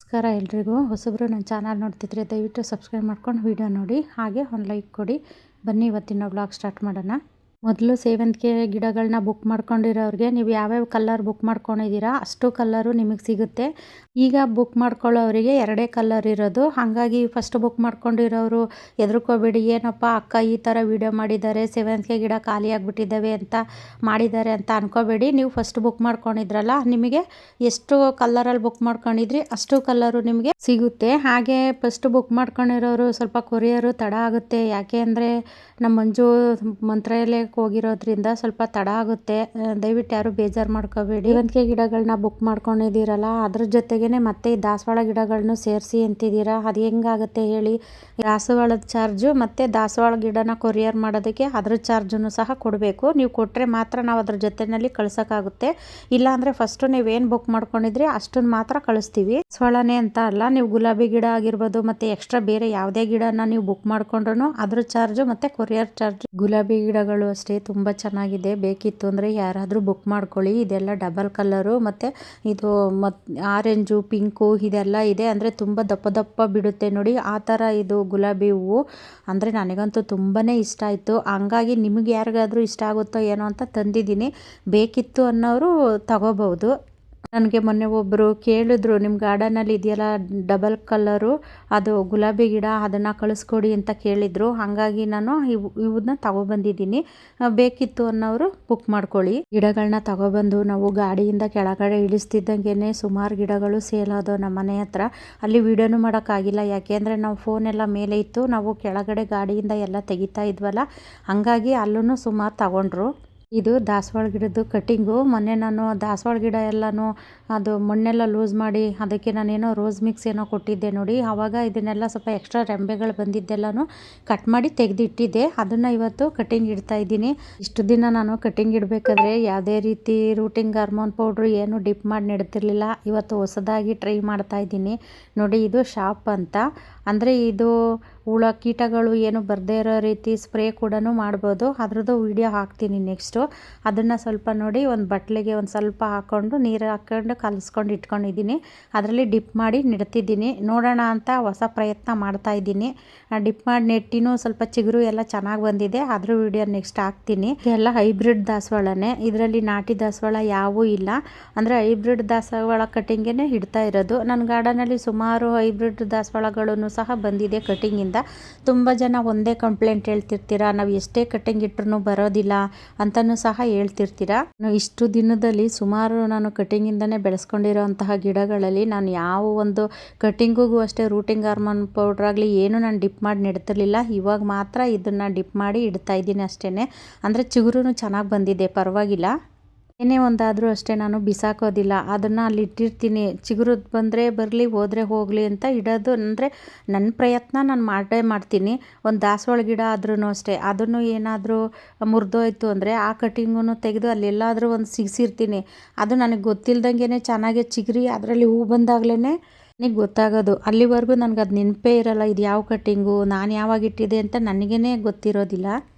ನಮಸ್ಕಾರ ಎಲ್ರಿಗೂ. ಹೊಸಬ್ರು ನನ್ನ ಚಾನಲ್ ನೋಡ್ತಿದ್ರೆ ದಯವಿಟ್ಟು ಸಬ್ಸ್ಕ್ರೈಬ್ ಮಾಡ್ಕೊಂಡು ವಿಡಿಯೋ ನೋಡಿ, ಹಾಗೆ ಒಂದು ಲೈಕ್ ಕೊಡಿ. ಬನ್ನಿ ಇವತ್ತಿನ ವ್ಲಾಗ್ ಸ್ಟಾರ್ಟ್ ಮಾಡೋಣ. ಮೊದಲು ಸೇವಂತಿಗೆ ಗಿಡಗಳನ್ನ ಬುಕ್ ಮಾಡ್ಕೊಂಡಿರೋರಿಗೆ ನೀವು ಯಾವ್ಯಾವ ಕಲರ್ ಬುಕ್ ಮಾಡ್ಕೊಂಡಿದ್ದೀರಾ ಅಷ್ಟು ಕಲ್ಲರು ನಿಮಗೆ ಸಿಗುತ್ತೆ. ಈಗ ಬುಕ್ ಮಾಡ್ಕೊಳ್ಳೋರಿಗೆ ಎರಡೇ ಕಲರ್ ಇರೋದು, ಹಾಗಾಗಿ ಫಸ್ಟ್ ಬುಕ್ ಮಾಡ್ಕೊಂಡಿರೋರು ಹೆದರ್ಕೋಬೇಡಿ. ಏನಪ್ಪ ಅಕ್ಕ ಈ ಥರ ವಿಡಿಯೋ ಮಾಡಿದ್ದಾರೆ, ಸೇವಂತಿಗೆ ಗಿಡ ಖಾಲಿ ಆಗಿಬಿಟ್ಟಿದ್ದಾವೆ ಅಂತ ಮಾಡಿದ್ದಾರೆ ಅಂತ ಅನ್ಕೋಬೇಡಿ. ನೀವು ಫಸ್ಟ್ ಬುಕ್ ಮಾಡ್ಕೊಂಡಿದ್ರಲ್ಲ, ನಿಮಗೆ ಎಷ್ಟು ಕಲರಲ್ಲಿ ಬುಕ್ ಮಾಡ್ಕೊಂಡಿದ್ರಿ ಅಷ್ಟು ಕಲರು ನಿಮಗೆ ಸಿಗುತ್ತೆ. ಹಾಗೆ ಫಸ್ಟ್ ಬುಕ್ ಮಾಡ್ಕೊಂಡಿರೋರು ಸ್ವಲ್ಪ ಕೊರಿಯರು ತಡ ಆಗುತ್ತೆ, ಯಾಕೆ ಅಂದರೆ ನಮ್ಮ ಮಂಜು ಮಂತ್ರಾಲಯಕ್ಕೆ ಹೋಗಿರೋದ್ರಿಂದ ಸ್ವಲ್ಪ ತಡ ಆಗುತ್ತೆ. ದಯವಿಟ್ಟು ಯಾರು ಬೇಜಾರು ಮಾಡ್ಕೋಬೇಡಿ. ಸೇವಂತಿಗೆ ಗಿಡಗಳನ್ನ ಬುಕ್ ಮಾಡ್ಕೊಂಡಿದ್ದೀರಲ್ಲ, ಅದ್ರ ಜೊತೆಗೇನೆ ಮತ್ತೆ ಈ ದಾಸವಾಳ ಗಿಡಗಳನ್ನು ಸೇರಿಸಿ ಅಂತಿದ್ದೀರಾ. ಅದು ಹೆಂಗಾಗುತ್ತೆ ಹೇಳಿ? ದಾಸವಾಳದ ಚಾರ್ಜು ಮತ್ತು ದಾಸವಾಳ ಗಿಡನ ಕೊರಿಯರ್ ಮಾಡೋದಕ್ಕೆ ಅದ್ರ ಚಾರ್ಜನ್ನು ಸಹ ಕೊಡಬೇಕು. ನೀವು ಕೊಟ್ಟರೆ ಮಾತ್ರ ನಾವು ಅದ್ರ ಜೊತೆಯಲ್ಲಿ ಕಳ್ಸೋಕ್ಕಾಗುತ್ತೆ. ಇಲ್ಲಾಂದರೆ ಫಸ್ಟು ನೀವೇನು ಬುಕ್ ಮಾಡ್ಕೊಂಡಿದ್ರಿ ಅಷ್ಟನ್ನು ಮಾತ್ರ ಕಳಿಸ್ತೀವಿ. ದಾಸವಾಳನೇ ಅಂತ ಅಲ್ಲ, ನೀವು ಗುಲಾಬಿ ಗಿಡ ಆಗಿರ್ಬೋದು ಮತ್ತು ಎಕ್ಸ್ಟ್ರಾ ಬೇರೆ ಯಾವುದೇ ಗಿಡನ ನೀವು ಬುಕ್ ಮಾಡ್ಕೊಂಡ್ರು ಅದ್ರ ಚಾರ್ಜು ಮತ್ತು ಕೊರಿಯರ್ ಚಾರ್ಜ್. ಗುಲಾಬಿ ಗಿಡಗಳು ಅಷ್ಟೇ ತುಂಬ ಚೆನ್ನಾಗಿದೆ, ಬೇಕಿತ್ತು ಅಂದರೆ ಯಾರಾದರೂ ಬುಕ್ ಮಾಡ್ಕೊಳ್ಳಿ. ಇದೆಲ್ಲ ಡಬಲ್ ಕಲರು ಮತ್ತು ಇದು ಆರೆಂಜು ಪಿಂಕು ಇದೆಲ್ಲ ಇದೆ, ಅಂದರೆ ತುಂಬ ದಪ್ಪ ದಪ್ಪ ಬಿಡುತ್ತೆ ನೋಡಿ ಆ ಥರ ಇದು ಗುಲಾಬಿ ಹೂವು. ಅಂದರೆ ನನಗಂತೂ ತುಂಬಾ ಇಷ್ಟ ಆಯಿತು, ಹಂಗಾಗಿ ನಿಮಗೆ ಯಾರಿಗಾದರೂ ಇಷ್ಟ ಆಗುತ್ತೋ ಏನೋ ಅಂತ ತಂದಿದ್ದೀನಿ. ಬೇಕಿತ್ತು ಅನ್ನೋರು ತಗೋಬಹುದು. ನನಗೆ ಮೊನ್ನೆ ಒಬ್ಬರು ಕೇಳಿದ್ರು, ನಿಮ್ಮ ಗಾರ್ಡನಲ್ಲಿ ಇದೆಯಲ್ಲ ಡಬಲ್ ಕಲರು ಅದು ಗುಲಾಬಿ ಗಿಡ, ಅದನ್ನು ಕಳಿಸ್ಕೊಡಿ ಅಂತ ಕೇಳಿದರು. ಹಾಗಾಗಿ ನಾನು ಇವನ್ನ ತಗೊಬಂದಿದ್ದೀನಿ. ಬೇಕಿತ್ತು ಅನ್ನೋರು ಬುಕ್ ಮಾಡ್ಕೊಳ್ಳಿ. ಗಿಡಗಳನ್ನ ತಗೊಬಂದು ನಾವು ಗಾಡಿಯಿಂದ ಕೆಳಗಡೆ ಇಳಿಸ್ತಿದ್ದಂಗೆ ಸುಮಾರು ಗಿಡಗಳು ಸೇಲ್ ಆದವು ನಮ್ಮ ಮನೆ ಹತ್ರ. ಅಲ್ಲಿ ವಿಡಿಯೋನು ಮಾಡೋಕ್ಕಾಗಿಲ್ಲ, ಯಾಕೆಂದರೆ ನಾವು ಫೋನೆಲ್ಲ ಮೇಲೆ ಇತ್ತು, ನಾವು ಕೆಳಗಡೆ ಗಾಡಿಯಿಂದ ಎಲ್ಲ ತೆಗಿತಾ ಇದ್ವಲ್ಲ, ಹಾಗಾಗಿ ಅಲ್ಲೂ ಸುಮಾರು ತಗೊಂಡ್ರು. ಇದು ದಾಸವಾಳ ಗಿಡದ್ದು ಕಟ್ಟಿಂಗು. ಮೊನ್ನೆ ನಾನು ದಾಸವಾಳ ಗಿಡ ಎಲ್ಲನೂ ಅದು ಮಣ್ಣೆಲ್ಲ ಲೂಸ್ ಮಾಡಿ ಅದಕ್ಕೆ ನಾನೇನೋ ರೋಸ್ ಮಿಕ್ಸ್ ಏನೋ ಕೊಟ್ಟಿದ್ದೆ ನೋಡಿ. ಆವಾಗ ಇದನ್ನೆಲ್ಲ ಸ್ವಲ್ಪ ಎಕ್ಸ್ಟ್ರಾ ರೆಂಬೆಗಳು ಬಂದಿದ್ದೆಲ್ಲನೂ ಕಟ್ ಮಾಡಿ ತೆಗೆದಿಟ್ಟಿದ್ದೆ, ಅದನ್ನು ಇವತ್ತು ಕಟ್ಟಿಂಗ್ ಇಡ್ತಾ ಇದ್ದೀನಿ. ಇಷ್ಟು ದಿನ ನಾನು ಕಟ್ಟಿಂಗ್ ಇಡಬೇಕಾದ್ರೆ ಯಾವುದೇ ರೀತಿ ರೂಟಿಂಗ್ ಹಾರ್ಮೋನ್ ಪೌಡ್ರು ಏನು ಡಿಪ್ ಮಾಡಿ ನೆಡ್ತಿರ್ಲಿಲ್ಲ. ಇವತ್ತು ಹೊಸದಾಗಿ ಟ್ರೈ ಮಾಡ್ತಾ ಇದ್ದೀನಿ ನೋಡಿ. ಇದು ಶಾಪ್ ಅಂತ, ಅಂದರೆ ಇದು ಹುಳ ಕೀಟಗಳು ಏನು ಬರದೇ ಇರೋ ರೀತಿ ಸ್ಪ್ರೇ ಕೂಡ ಮಾಡ್ಬೋದು. ಅದ್ರದ್ದು ವಿಡಿಯೋ ಹಾಕ್ತೀನಿ ನೆಕ್ಸ್ಟು. ಅದನ್ನು ಸ್ವಲ್ಪ ನೋಡಿ ಒಂದು ಬಟ್ಲಿಗೆ ಒಂದು ಸ್ವಲ್ಪ ಹಾಕ್ಕೊಂಡು ನೀರು ಹಾಕ್ಕೊಂಡು ಕಲಿಸ್ಕೊಂಡು ಇಟ್ಕೊಂಡಿದ್ದೀನಿ. ಅದರಲ್ಲಿ ಡಿಪ್ ಮಾಡಿ ನೆಡ್ತಿದ್ದೀನಿ. ನೋಡೋಣ ಅಂತ ಹೊಸ ಪ್ರಯತ್ನ ಮಾಡ್ತಾ ಇದ್ದೀನಿ. ಡಿಪ್ ಮಾಡಿ ನೆಟ್ಟಿನೂ ಸ್ವಲ್ಪ ಚಿಗುರು ಎಲ್ಲ ಚೆನ್ನಾಗಿ ಬಂದಿದೆ, ಅದ್ರ ವಿಡಿಯೋ ನೆಕ್ಸ್ಟ್ ಹಾಕ್ತೀನಿ. ಇದೆಲ್ಲ ಹೈಬ್ರಿಡ್ ದಾಸವಾಳನೇ, ಇದರಲ್ಲಿ ನಾಟಿ ದಾಸವಾಳ ಯಾವೂ ಇಲ್ಲ. ಅಂದರೆ ಹೈಬ್ರಿಡ್ ದಾಸವಾಳ ಕಟ್ಟಿಂಗೇ ಇಡ್ತಾ ಇರೋದು. ನನ್ನ ಗಾರ್ಡನಲ್ಲಿ ಸುಮಾರು ಹೈಬ್ರಿಡ್ ದಾಸವಾಳಗಳನ್ನು ಸಹ ಬಂದಿದೆ ಕಟ್ಟಿಂಗಿಂದ. ತುಂಬ ಜನ ಒಂದೇ ಕಂಪ್ಲೇಂಟ್ ಹೇಳ್ತಿರ್ತೀರಾ, ನಾವು ಎಷ್ಟೇ ಕಟ್ಟಿಂಗ್ ಇಟ್ಟರು ಬರೋದಿಲ್ಲ ಅಂತಲೂ ಸಹ ಹೇಳ್ತಿರ್ತೀರಾ. ಇಷ್ಟು ದಿನದಲ್ಲಿ ಸುಮಾರು ನಾನು ಕಟ್ಟಿಂಗಿಂದನೇ ಬೆಳೆಸ್ಕೊಂಡಿರೋಂತಹ ಗಿಡಗಳಲ್ಲಿ ನಾನು ಯಾವ ಒಂದು ಕಟ್ಟಿಂಗಿಗೂ ಅಷ್ಟೇ ರೂಟಿಂಗ್ ಹಾರ್ಮೋನ್ ಪೌಡ್ರ್ ಆಗಲಿ ಏನು ನಾನು ಡಿಪ್ ಮಾಡಿ ನೆಡ್ತಿರ್ಲಿಲ್ಲ. ಇವಾಗ ಮಾತ್ರ ಇದನ್ನು ಡಿಪ್ ಮಾಡಿ ಇಡ್ತಾ ಇದ್ದೀನಿ ಅಷ್ಟೇ. ಅಂದರೆ ಚಿಗುರು ಚೆನ್ನಾಗಿ ಬಂದಿದೆ, ಪರವಾಗಿಲ್ಲ. ಏನೇ ಒಂದಾದರೂ ಅಷ್ಟೇ ನಾನು ಬಿಸಾಕೋದಿಲ್ಲ, ಅದನ್ನು ಅಲ್ಲಿ ಇಟ್ಟಿರ್ತೀನಿ. ಚಿಗುರು ಬಂದರೆ ಬರಲಿ, ಹೋದರೆ ಹೋಗಲಿ ಅಂತ ಇಡೋದು. ಅಂದರೆ ನನ್ನ ಪ್ರಯತ್ನ ನಾನು ಮಾಡೇ ಮಾಡ್ತೀನಿ. ಒಂದು ದಾಸವಾಳ ಗಿಡ ಆದ್ರೂ ಅಷ್ಟೇ, ಅದನ್ನು ಏನಾದರೂ ಮುರಿದೋಯ್ತು ಅಂದರೆ ಆ ಕಟ್ಟಿಂಗನ್ನು ತೆಗೆದು ಅಲ್ಲೆಲ್ಲಾದರೂ ಒಂದು ಸಿಗಿಸಿರ್ತೀನಿ. ಅದು ನನಗೆ ಗೊತ್ತಿಲ್ದಂಗೆ ಚೆನ್ನಾಗಿ ಚಿಗುರಿ ಅದರಲ್ಲಿ ಹೂ ಬಂದಾಗಲೇ ನನಗೆ ಗೊತ್ತಾಗೋದು. ಅಲ್ಲಿವರೆಗೂ ನನಗೆ ಅದು ನೆನಪೇ ಇರೋಲ್ಲ, ಇದು ಯಾವ ಕಟ್ಟಿಂಗು, ನಾನು ಯಾವಾಗ ಇಟ್ಟಿದೆ ಅಂತ ನನಗೇ ಗೊತ್ತಿರೋದಿಲ್ಲ.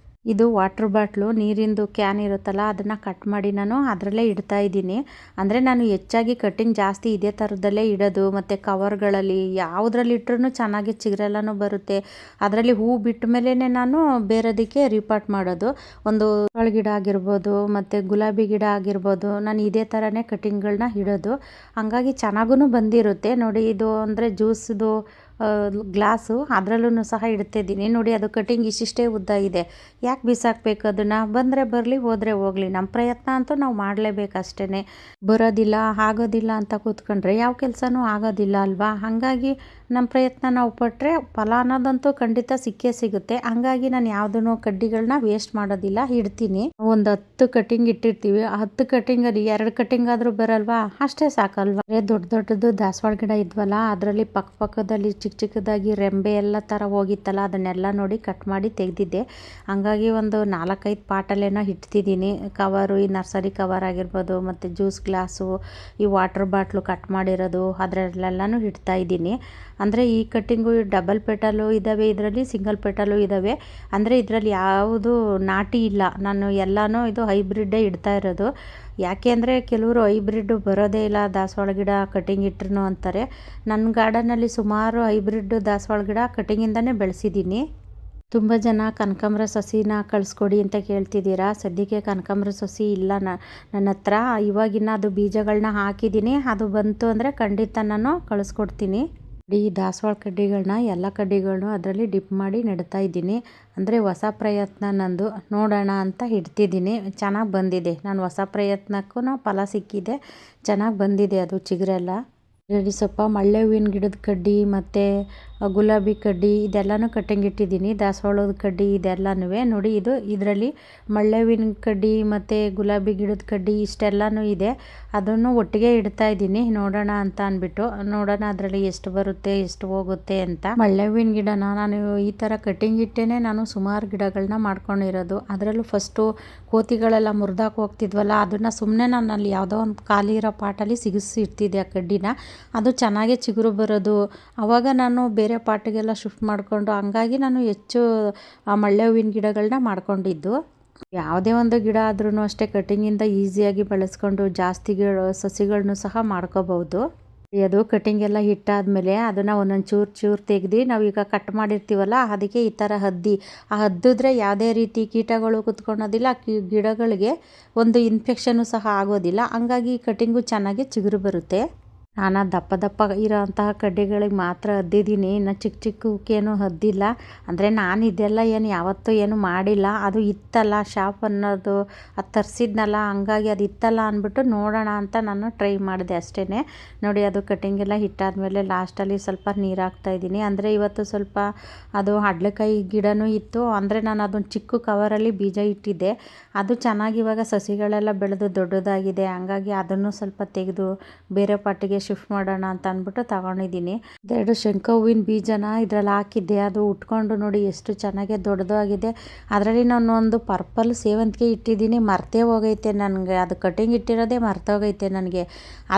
ಇದು ವಾಟ್ರ್ ಬಾಟ್ಲು, ನೀರಿಂದು ಕ್ಯಾನ್ ಇರುತ್ತಲ್ಲ, ಅದನ್ನು ಕಟ್ ಮಾಡಿ ನಾನು ಅದರಲ್ಲೇ ಇಡ್ತಾ ಇದ್ದೀನಿ. ಅಂದರೆ ನಾನು ಹೆಚ್ಚಾಗಿ ಕಟ್ಟಿಂಗ್ ಜಾಸ್ತಿ ಇದೇ ಥರದಲ್ಲೇ ಇಡೋದು. ಮತ್ತು ಕವರ್ಗಳಲ್ಲಿ ಯಾವುದ್ರಲ್ಲಿ ಇಟ್ಟರೂ ಚೆನ್ನಾಗಿ ಚಿಗುರೆಲ್ಲನೂ ಬರುತ್ತೆ. ಅದರಲ್ಲಿ ಹೂ ಬಿಟ್ಟ ಮೇಲೇ ನಾನು ಬೇರೆದಕ್ಕೆ ರಿಪಾರ್ಟ್ ಮಾಡೋದು. ಒಂದು ಗಿಡ ಆಗಿರ್ಬೋದು ಮತ್ತು ಗುಲಾಬಿ ಗಿಡ ಆಗಿರ್ಬೋದು, ನಾನು ಇದೇ ಥರನೇ ಕಟ್ಟಿಂಗ್ಗಳನ್ನ ಇಡೋದು. ಹಾಗಾಗಿ ಚೆನ್ನಾಗೂ ಬಂದಿರುತ್ತೆ ನೋಡಿ. ಇದು ಅಂದರೆ ಜ್ಯೂಸ್ದು ಗ್ಲಾಸು, ಅದರಲ್ಲೂ ಸಹ ಇಡ್ತಿದ್ದೀನಿ ನೋಡಿ. ಅದು ಕಟ್ಟಿಂಗ್ ಇಷ್ಟಿಷ್ಟೇ ಉದ್ದ ಇದೆ, ಯಾಕೆ ಬಿಸಾಕಬೇಕು? ಅದನ್ನು ಬಂದರೆ ಬರಲಿ, ಹೋದರೆ ಹೋಗಲಿ. ನಮ್ಮ ಪ್ರಯತ್ನ ಅಂತೂ ನಾವು ಮಾಡಲೇಬೇಕು ಅಷ್ಟೇ. ಬರೋದಿಲ್ಲ ಆಗೋದಿಲ್ಲ ಅಂತ ಕೂತ್ಕೊಂಡ್ರೆ ಯಾವ ಕೆಲಸನೂ ಆಗೋದಿಲ್ಲ ಅಲ್ವಾ? ಹಾಗಾಗಿ ನಮ್ಮ ಪ್ರಯತ್ನ ನಾವು ಪಟ್ಟರೆ ಫಲ ಅನ್ನೋದಂತೂ ಖಂಡಿತ ಸಿಕ್ಕೇ ಸಿಗುತ್ತೆ. ಹಾಗಾಗಿ ನಾನು ಯಾವುದೂ ಕಡ್ಡಿಗಳನ್ನ ವೇಸ್ಟ್ ಮಾಡೋದಿಲ್ಲ, ಇಡ್ತೀನಿ. ಒಂದು 10 ಕಟ್ಟಿಂಗ್ ಇಟ್ಟಿರ್ತೀವಿ, ಆ 10 ಕಟ್ಟಿಂಗಲ್ಲಿ 2 ಕಟ್ಟಿಂಗ್ ಆದರೂ ಬರಲ್ವಾ? ಅಷ್ಟೇ ಸಾಕಲ್ವಾ? ದೊಡ್ಡ ದೊಡ್ಡದು ದಾಸವಾಳ ಗಿಡ ಇದ್ವಲ್ಲ, ಅದರಲ್ಲಿ ಪಕ್ಕದಲ್ಲಿ ಚಿಕ್ಕ ಚಿಕ್ಕದಾಗಿ ರೆಂಬೆ ಎಲ್ಲ ಥರ ಹೋಗಿತ್ತಲ್ಲ, ಅದನ್ನೆಲ್ಲ ನೋಡಿ ಕಟ್ ಮಾಡಿ ತೆಗೆದಿದ್ದೆ. ಹಂಗಾಗಿ ಒಂದು 4-5 ಪಾಟಲ್ಲೇನೋ ಇಡ್ತಿದ್ದೀನಿ. ಕವರು, ಈ ನರ್ಸರಿ ಕವರ್ ಆಗಿರ್ಬೋದು ಮತ್ತು ಜ್ಯೂಸ್ ಗ್ಲಾಸು, ಈ ವಾಟ್ರ್ ಬಾಟ್ಲು ಕಟ್ ಮಾಡಿರೋದು, ಅದರಲ್ಲೆಲ್ಲನೂ ಇಡ್ತಾ ಇದ್ದೀನಿ. ಅಂದರೆ ಈ ಕಟ್ಟಿಂಗು ಡಬಲ್ ಪೆಟಲು ಇದ್ದಾವೆ, ಇದರಲ್ಲಿ ಸಿಂಗಲ್ ಪೆಟಲು ಇದ್ದಾವೆ. ಅಂದರೆ ಇದರಲ್ಲಿ ಯಾವುದು ನಾಟಿ ಇಲ್ಲ, ನಾನು ಎಲ್ಲನೂ ಇದು ಹೈಬ್ರಿಡ್ಡೇ ಇಡ್ತಾ ಇರೋದು. ಯಾಕೆ ಅಂದರೆ ಕೆಲವರು ಹೈಬ್ರಿಡ್ ಬರೋದೇ ಇಲ್ಲ ದಾಸವಾಳ ಗಿಡ ಕಟಿಂಗ್ ಇಟ್ರು ಅಂತಾರೆ. ನನ್ನ ಗಾರ್ಡನಲ್ಲಿ ಸುಮಾರು ಹೈಬ್ರಿಡ್ ದಾಸವಾಳ ಗಿಡ ಕಟಿಂಗಿಂದನೇ ಬೆಳೆಸಿದ್ದೀನಿ. ತುಂಬ ಜನ ಕನಕಾಂಬರ ಸಸಿನ ಕಳಿಸ್ಕೊಡಿ ಅಂತ ಕೇಳ್ತಿದ್ದೀರಾ. ಸದ್ಯಕ್ಕೆ ಕನಕಾಂಬರ ಸಸಿ ಇಲ್ಲ ನನ್ನ ಹತ್ರ. ಇವಾಗಿನ ಅದು ಬೀಜಗಳನ್ನ ಹಾಕಿದ್ದೀನಿ, ಅದು ಬಂತು ಅಂದರೆ ಖಂಡಿತ ನಾನು ಕಳಿಸ್ಕೊಡ್ತೀನಿ. ಈ ದಾಸವಾಳ ಕಡ್ಡಿಗಳನ್ನ ಎಲ್ಲ ಕಡ್ಡಿಗಳನ್ನೂ ಅದರಲ್ಲಿ ಡಿಪ್ ಮಾಡಿ ನೆಡ್ತಾ ಇದ್ದೀನಿ. ಅಂದರೆ ಹೊಸ ಪ್ರಯತ್ನ ನಂದು, ನೋಡೋಣ ಅಂತ ಇಡ್ತಿದ್ದೀನಿ. ಚೆನ್ನಾಗಿ ಬಂದಿದೆ. ನಾನು ಹೊಸ ಪ್ರಯತ್ನಕ್ಕೂ ಫಲ ಸಿಕ್ಕಿದೆ, ಚೆನ್ನಾಗಿ ಬಂದಿದೆ ಅದು ಚಿಗುರೆಲ್ಲ. ಇದರಲ್ಲಿ ಸ್ವಲ್ಪ ಮಳ್ಳೆ ಹೂವಿನ ಗಿಡದ ಕಡ್ಡಿ ಮತ್ತು ಗುಲಾಬಿ ಕಡ್ಡಿ ಇದೆಲ್ಲನೂ ಕಟ್ಟಿಂಗ್ ಇಟ್ಟಿದ್ದೀನಿ. ದಾಸವಾಳದ ಕಡ್ಡಿ ಇದೆಲ್ಲನೂ ನೋಡಿ, ಇದರಲ್ಲಿ ಮಳ್ಳೆ ಹೂವಿನ ಕಡ್ಡಿ ಮತ್ತು ಗುಲಾಬಿ ಗಿಡದ ಕಡ್ಡಿ ಇಷ್ಟೆಲ್ಲನೂ ಇದೆ. ಅದನ್ನು ಒಟ್ಟಿಗೆ ಇಡ್ತಾ ಇದ್ದೀನಿ, ನೋಡೋಣ ಅಂತ ಅಂದ್ಬಿಟ್ಟು. ನೋಡೋಣ ಅದರಲ್ಲಿ ಎಷ್ಟು ಬರುತ್ತೆ ಎಷ್ಟು ಹೋಗುತ್ತೆ ಅಂತ. ಮಳ್ಳೆ ಹೂವಿನ ಗಿಡನ ನಾನು ಈ ಥರ ಕಟ್ಟಿಂಗ್ ಇಟ್ಟೇ ನಾನು ಸುಮಾರು ಗಿಡಗಳನ್ನ ಮಾಡ್ಕೊಂಡಿರೋದು. ಅದರಲ್ಲೂ ಫಸ್ಟು ಕೋತಿಗಳೆಲ್ಲ ಮುರಿದಾಕಿ ಹೋಗ್ತಿದ್ವಲ್ಲ, ಅದನ್ನು ಸುಮ್ಮನೆ ನಾನು ಅಲ್ಲಿ ಯಾವುದೋ ಒಂದು ಖಾಲಿ ಇರೋ ಪಾಟಲ್ಲಿ ಸಿಗಿಸಿ ಇಡ್ತಿದ್ದೆ ಆ ಕಡ್ಡಿನ. ಅದು ಚೆನ್ನಾಗೇ ಚಿಗುರು ಬರೋದು. ಆವಾಗ ನಾನು ಬೇರೆ ಪಾಟಿಗೆಲ್ಲ ಶಿಫ್ಟ್ ಮಾಡಿಕೊಂಡು, ಹಂಗಾಗಿ ನಾನು ಹೆಚ್ಚು ಮಳ್ಳೆ ಹೂವಿನ ಗಿಡಗಳನ್ನ ಮಾಡ್ಕೊಂಡಿದ್ದು. ಯಾವುದೇ ಒಂದು ಗಿಡ ಆದ್ರೂ ಅಷ್ಟೇ ಕಟಿಂಗಿಂದ ಈಸಿಯಾಗಿ ಬೆಳೆಸ್ಕೊಂಡು ಜಾಸ್ತಿ ಸಸಿಗಳನ್ನು ಸಹ ಮಾಡ್ಕೋಬಹುದು. ಅದು ಕಟಿಂಗ್ ಎಲ್ಲ ಹಿಟ್ಟಾದಮೇಲೆ ಅದನ್ನು ಒಂದೊಂದು ಚೂರು ತೆಗೆದು ನಾವೀಗ ಕಟ್ ಮಾಡಿರ್ತೀವಲ್ಲ, ಅದಕ್ಕೆ ಈ ಥರ ಹದ್ದಿದ್ರೆ ಯಾವುದೇ ರೀತಿ ಕೀಟಗಳು ಕುತ್ಕೊಳೋದಿಲ್ಲ, ಗಿಡಗಳಿಗೆ ಒಂದು ಇನ್ಫೆಕ್ಷನ್ನು ಸಹ ಆಗೋದಿಲ್ಲ. ಹಂಗಾಗಿ ಕಟಿಂಗು ಚೆನ್ನಾಗಿ ಚಿಗುರು ಬರುತ್ತೆ. ನಾನು ದಪ್ಪ ಇರೋಂತಹ ಕಡ್ಡಿಗಳಿಗೆ ಮಾತ್ರ ಹದ್ದಿದ್ದೀನಿ, ಇನ್ನು ಚಿಕ್ಕಕ್ಕೇನು ಹದ್ದಿಲ್ಲ. ಅಂದರೆ ನಾನು ಇದೆಲ್ಲ ಯಾವತ್ತೂ ಏನು ಮಾಡಿಲ್ಲ. ಅದು ಇತ್ತಲ್ಲ ಶಾಪ್ ಅನ್ನೋದು, ಅದು ತರಿಸಿದ್ನಲ್ಲ, ಹಂಗಾಗಿ ಅದು ಇತ್ತಲ್ಲ ಅಂದ್ಬಿಟ್ಟು ನೋಡೋಣ ಅಂತ ನಾನು ಟ್ರೈ ಮಾಡಿದೆ ಅಷ್ಟೇ. ನೋಡಿ, ಅದು ಕಟಿಂಗೆಲ್ಲ ಹಿಟ್ಟಾದಮೇಲೆ ಲಾಸ್ಟಲ್ಲಿ ಸ್ವಲ್ಪ ನೀರು ಹಾಕ್ತಾಯಿದ್ದೀನಿ. ಅಂದರೆ ಇವತ್ತು ಸ್ವಲ್ಪ ಅದು ಹಾಗಲಕಾಯಿ ಗಿಡನೂ ಇತ್ತು. ಅಂದರೆ ನಾನು ಅದೊಂದು ಚಿಕ್ಕ ಕವರಲ್ಲಿ ಬೀಜ ಇಟ್ಟಿದ್ದೆ. ಅದು ಚೆನ್ನಾಗಿ ಇವಾಗ ಸಸಿಗಳೆಲ್ಲ ಬೆಳೆದು ದೊಡ್ಡದಾಗಿದೆ. ಹಂಗಾಗಿ ಅದನ್ನು ಸ್ವಲ್ಪ ತೆಗೆದು ಬೇರೆ ಪಾಟಿಗೆ ಶಿಫ್ಟ್ ಮಾಡೋಣ ಅಂತ ಅಂದ್ಬಿಟ್ಟು ತಗೊಂಡಿದ್ದೀನಿ. 2 ಶಂಖ ಹೂವಿನ ಬೀಜನ ಇದರಲ್ಲಿ ಹಾಕಿದ್ದೆ. ಅದು ಉಟ್ಕೊಂಡು ನೋಡಿ ಎಷ್ಟು ಚೆನ್ನಾಗಿ ದೊಡ್ಡದಾಗಿದೆ. ಅದರಲ್ಲಿ ನಾನು ಒಂದು ಪರ್ಪಲ್ ಸೇವಂತಿಗೆ ಇಟ್ಟಿದ್ದೀನಿ, ಮರ್ತೇ ಹೋಗೈತೆ ನನಗೆ. ಅದು ಕಟಿಂಗ್ ಇಟ್ಟಿರೋದೇ ಮರ್ತೋಗೈತೆ ನನಗೆ.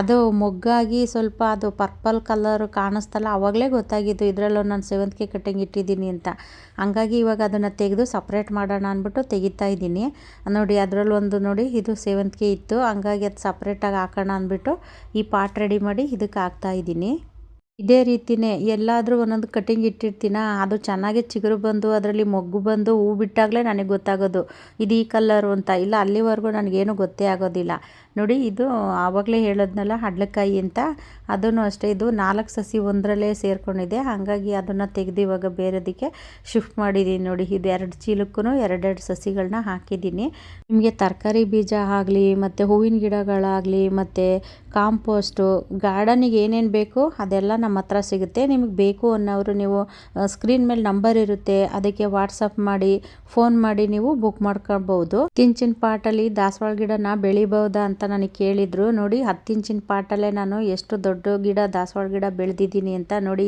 ಅದು ಮೊಗ್ಗಾಗಿ ಸ್ವಲ್ಪ ಅದು ಪರ್ಪಲ್ ಕಲರ್ ಕಾಣಿಸ್ತಲ್ಲ, ಆವಾಗಲೇ ಗೊತ್ತಾಗಿದ್ದು ಇದರಲ್ಲೂ ನಾನು ಸೇವಂತಿಗೆ ಕಟಿಂಗ್ ಇಟ್ಟಿದ್ದೀನಿ ಅಂತ. ಹಂಗಾಗಿ ಇವಾಗ ಅದನ್ನು ತೆಗೆದು ಸಪ್ರೇಟ್ ಮಾಡೋಣ ಅಂದ್ಬಿಟ್ಟು ತೆಗಿತಾ ಇದ್ದೀನಿ. ನೋಡಿ, ಅದರಲ್ಲೊಂದು ನೋಡಿ ಇದು ಸೇವಂತಿಗೆ ಇತ್ತು, ಹಂಗಾಗಿ ಅದು ಸಪ್ರೇಟಾಗಿ ಹಾಕೋಣ ಅಂದ್ಬಿಟ್ಟು ಈ ಪಾಟ್ ರೆಡಿ ಮಾಡಿ ಇದಕ್ಕೆ ಹಾಕ್ತಾಯಿದ್ದೀನಿ. ಇದೇ ರೀತಿಯೇ ಎಲ್ಲಾದರೂ ಒಂದೊಂದು ಕಟಿಂಗ್ ಇಟ್ಟಿರ್ತೀನ, ಅದು ಚೆನ್ನಾಗಿ ಚಿಗುರು ಬಂದು ಅದರಲ್ಲಿ ಮೊಗ್ಗು ಬಂದು ಹೂ ಬಿಟ್ಟಾಗಲೇ ನನಗೆ ಗೊತ್ತಾಗೋದು ಇದು ಈ ಕಲ್ಲರು ಅಂತ. ಇಲ್ಲ ಅಲ್ಲಿವರೆಗೂ ನನಗೇನು ಗೊತ್ತೇ ಆಗೋದಿಲ್ಲ. ನೋಡಿ, ಇದು ಆವಾಗಲೇ ಹೇಳೋದ್ನಲ್ಲ ಹಾಗಲಕಾಯಿ ಅಂತ, ಅದನ್ನು ಅಷ್ಟೇ. ಇದು 4 ಸಸಿ ಒಂದರಲ್ಲೇ ಸೇರ್ಕೊಂಡಿದೆ, ಹಾಗಾಗಿ ಅದನ್ನು ತೆಗೆದು ಇವಾಗ ಬೇರೆದಕ್ಕೆ ಶಿಫ್ಟ್ ಮಾಡಿದ್ದೀನಿ. ನೋಡಿ, ಇದು 2 ಚೀಲಕ್ಕೂ 2 ಸಸಿಗಳನ್ನ ಹಾಕಿದ್ದೀನಿ. ನಿಮಗೆ ತರಕಾರಿ ಬೀಜ ಆಗಲಿ ಮತ್ತು ಹೂವಿನ ಗಿಡಗಳಾಗಲಿ ಮತ್ತು ಕಾಂಪೋಸ್ಟು, ಗಾರ್ಡನಿಗೆ ಏನೇನು ಬೇಕು ಅದೆಲ್ಲ ನಮ್ಮ ಹತ್ರ ಸಿಗುತ್ತೆ. ನಿಮಗೆ ಬೇಕು ಅನ್ನೋರು ನೀವು ಸ್ಕ್ರೀನ್ ಮೇಲೆ ನಂಬರ್ ಇರುತ್ತೆ, ಅದಕ್ಕೆ ವಾಟ್ಸಪ್ ಮಾಡಿ ಫೋನ್ ಮಾಡಿ ನೀವು ಬುಕ್ ಮಾಡ್ಕೊಳ್ಬೋದು. 10 ಇಂಚಿನ ಪಾಟಲ್ಲಿ ದಾಸವಾಳ ಗಿಡನ ಬೆಳಿಬಹುದಾ ಅಂತ ನನಗೆ ಕೇಳಿದರು. ನೋಡಿ, 10 ಇಂಚಿನ ಪಾಟಲ್ಲೇ ನಾನು ಎಷ್ಟು ದೊಡ್ಡ ಗಿಡ ದಾಸವಾಳ ಗಿಡ ಬೆಳೆದಿದ್ದೀನಿ ಅಂತ. ನೋಡಿ,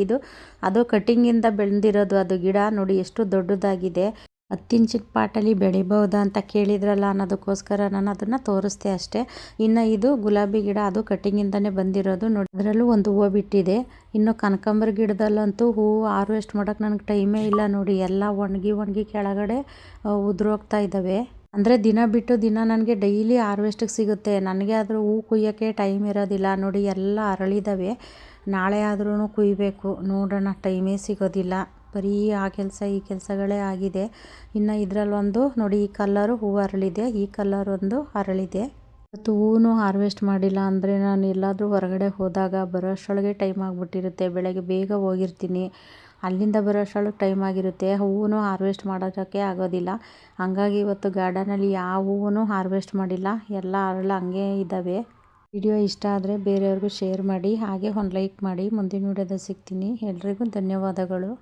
ಅದು ಕಟಿಂಗಿಂದ ಬೆಳೆದಿರೋದು ಅದು ಗಿಡ. ನೋಡಿ ಎಷ್ಟು ದೊಡ್ಡದಾಗಿದೆ. 10 ಇಂಚಿನ ಪಾಟಲ್ಲಿ ಬೆಳಿಬಹುದಾ ಅಂತ ಕೇಳಿದ್ರಲ್ಲ ಅನ್ನೋದಕ್ಕೋಸ್ಕರ ನಾನು ಅದನ್ನು ತೋರಿಸ್ದೆ ಅಷ್ಟೇ. ಇನ್ನು ಇದು ಗುಲಾಬಿ ಗಿಡ, ಅದು ಕಟಿಂಗಿಂದನೇ ಬಂದಿರೋದು. ನೋಡಿ, ಅದರಲ್ಲೂ ಒಂದು ಹೂವು ಬಿಟ್ಟಿದೆ. ಇನ್ನು ಕನಕಾಂಬರ ಗಿಡದಲ್ಲಂತೂ ಹೂವು ಹಾರ್ವೆಸ್ಟ್ ಮಾಡೋಕ್ಕೆ ನನಗೆ ಟೈಮೇ ಇಲ್ಲ. ನೋಡಿ, ಎಲ್ಲ ಒಣಗಿ ಕೆಳಗಡೆ ಉದುರೋಗ್ತಾ ಇದ್ದಾವೆ. ಅಂದರೆ ದಿನ ಬಿಟ್ಟು ದಿನ ನನಗೆ ಡೈಲಿ ಹಾರ್ವೆಸ್ಟಿಗೆ ಸಿಗುತ್ತೆ. ನನಗೆ ಆದರೂ ಹೂ ಕುಯ್ಯೋಕ್ಕೆ ಟೈಮ್ ಇರೋದಿಲ್ಲ. ನೋಡಿ, ಎಲ್ಲ ಅರಳಿದ್ದಾವೆ. ನಾಳೆ ಆದ್ರೂ ಕುಯ್ಬೇಕು, ನೋಡೋಣ, ಟೈಮೇ ಸಿಗೋದಿಲ್ಲ. ಬರೀ ಆ ಕೆಲಸ ಈ ಕೆಲಸಗಳೇ ಆಗಿದೆ. ಇನ್ನು ಇದರಲ್ಲೊಂದು ನೋಡಿ, ಈ ಕಲ್ಲರು ಹೂವು ಅರಳಿದೆ, ಈ ಕಲರ್ ಒಂದು ಅರಳಿದೆ. ಇವತ್ತು ಹೂವು ಹಾರ್ವೆಸ್ಟ್ ಮಾಡಿಲ್ಲ ಅಂದರೆ ನಾನು ಎಲ್ಲಾದರೂ ಹೊರಗಡೆ ಹೋದಾಗ ಬರೋಷ್ಟರೊಳಗೆ ಟೈಮ್ ಆಗಿಬಿಟ್ಟಿರುತ್ತೆ. ಬೆಳಗ್ಗೆ ಬೇಗ ಹೋಗಿರ್ತೀನಿ, ಅಲ್ಲಿಂದ ಬರೋಷ್ಟರೊಳಗೆ ಟೈಮ್ ಆಗಿರುತ್ತೆ. ಹೂವು ಹಾರ್ವೆಸ್ಟ್ ಮಾಡೋದಕ್ಕೆ ಆಗೋದಿಲ್ಲ. ಹಂಗಾಗಿ ಇವತ್ತು ಗಾರ್ಡನಲ್ಲಿ ಯಾವ ಹೂವು ಹಾರ್ವೆಸ್ಟ್ ಮಾಡಿಲ್ಲ, ಎಲ್ಲ ಹಂಗೆ ಇದ್ದಾವೆ. ವಿಡಿಯೋ ಇಷ್ಟ ಆದರೆ ಬೇರೆಯವ್ರಿಗೂ ಶೇರ್ ಮಾಡಿ, ಹಾಗೆ ಒಂದು ಲೈಕ್ ಮಾಡಿ. ಮುಂದಿನ ವಿಡಿಯೋದಲ್ಲಿ ಸಿಗ್ತೀನಿ. ಎಲ್ರಿಗೂ ಧನ್ಯವಾದಗಳು.